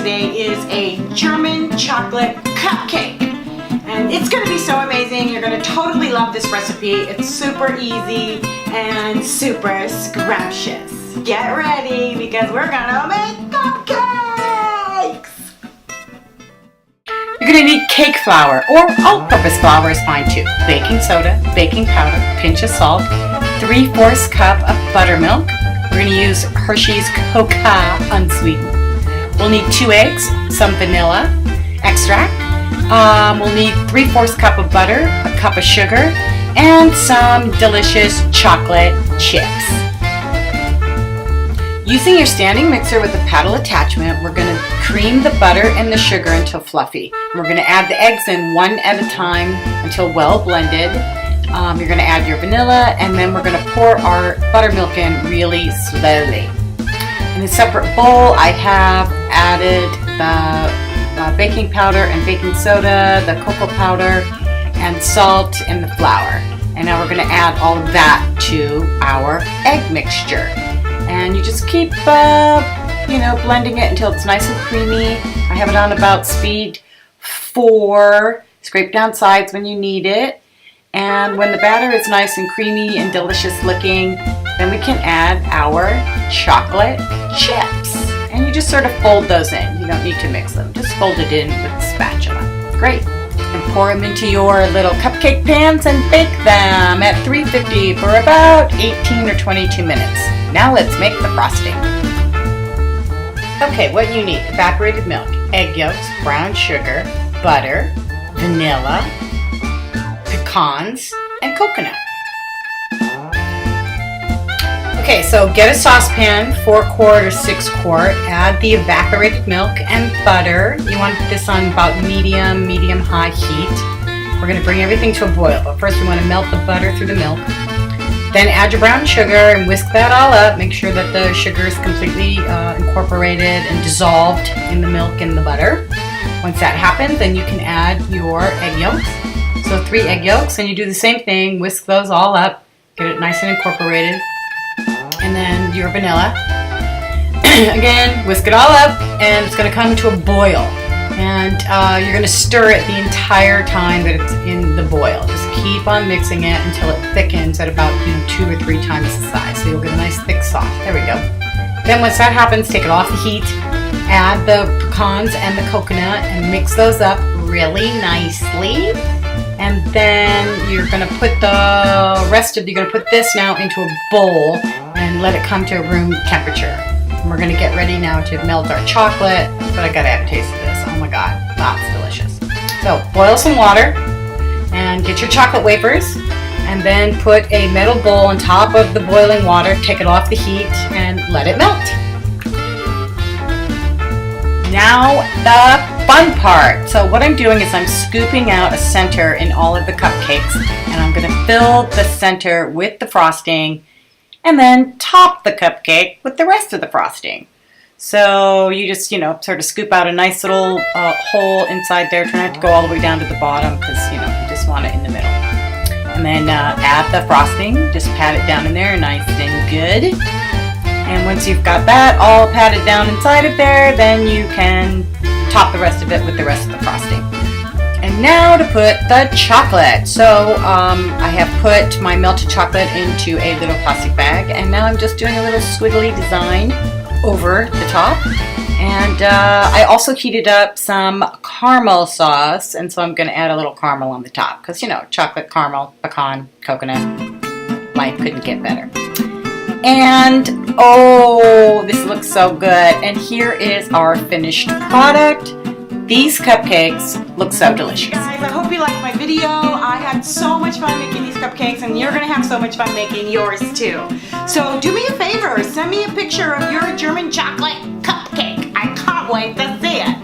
today is a German chocolate cupcake. And it's going to be so amazing. You're going to totally love this recipe. It's super easy and super scrumptious. Get ready because we're going to make cupcakes! You're going to need cake flour, or all-purpose flour is fine too. Baking soda, baking powder, pinch of salt, 3/4 cup of buttermilk. We're going to use Hershey's Cocoa unsweetened. We'll need 2 eggs, some vanilla extract. We'll need 3/4 cup of butter, a cup of sugar, and some delicious chocolate chips. Using your standing mixer with a paddle attachment, we're going to cream the butter and the sugar until fluffy. We're going to add the eggs in one at a time until well blended. You're going to add your vanilla, and then we're going to pour our buttermilk in really slowly. In a separate bowl, I have added the baking powder and baking soda, the cocoa powder, and salt and the flour. And now we're going to add all of that to our egg mixture. And you just keep, blending it until it's nice and creamy. I have it on about speed 4. Scrape down sides when you need it. And when the batter is nice and creamy and delicious looking, then we can add our chocolate chips. And you just sort of fold those in. You don't need to mix them. Just fold it in with the spatula. Great. And pour them into your little cupcake pans and bake them at 350 for about 18 or 22 minutes. Now let's make the frosting. Okay, what you need: evaporated milk, egg yolks, brown sugar, butter, vanilla, pecans, and coconut. Okay, so get a saucepan, 4-quart or 6-quart, add the evaporated milk and butter. You want this on about medium-high heat. We're going to bring everything to a boil, but first we want to melt the butter through the milk. Then add your brown sugar and whisk that all up. Make sure that the sugar is completely incorporated and dissolved in the milk and the butter. Once that happens, then you can add your egg yolks. So 3 egg yolks, and you do the same thing. Whisk those all up, get it nice and incorporated. And then your vanilla. Again, whisk it all up, and it's going to come to a boil. And you're going to stir it the entire time that it's in the boil. Just keep on mixing it until it thickens at about 2 or 3 times the size. So you'll get a nice thick sauce. There we go. Then once that happens, take it off the heat. Add the pecans and the coconut and mix those up really nicely. And then you're going to put this now into a bowl and let it come to room temperature. And we're going to get ready now to melt our chocolate, but I gotta have a taste of this. Oh my god, that's delicious. So boil some water and get your chocolate wafers, and then put a metal bowl on top of the boiling water, take it off the heat, and let it melt. Now the fun part. So what I'm doing is I'm scooping out a center in all of the cupcakes, and I'm going to fill the center with the frosting and then top the cupcake with the rest of the frosting. So you just, sort of scoop out a nice little hole inside there. Try not to go all the way down to the bottom because, you just want it in the middle. And then add the frosting. Just pat it down in there nice and good. And once you've got that all patted down inside of there, then you can top the rest of it with the rest of the frosting. And now to put the chocolate. So I have put my melted chocolate into a little plastic bag, and now I'm just doing a little squiggly design over the top. And I also heated up some caramel sauce, and so I'm going to add a little caramel on the top because, chocolate, caramel, pecan, coconut, life couldn't get better. And oh, this looks so good. And here is our finished product. These cupcakes look so delicious. Guys, I hope you liked my video. I had so much fun making these cupcakes, and you're going to have so much fun making yours too. So do me a favor, send me a picture of your German chocolate cupcake. I can't wait to see it.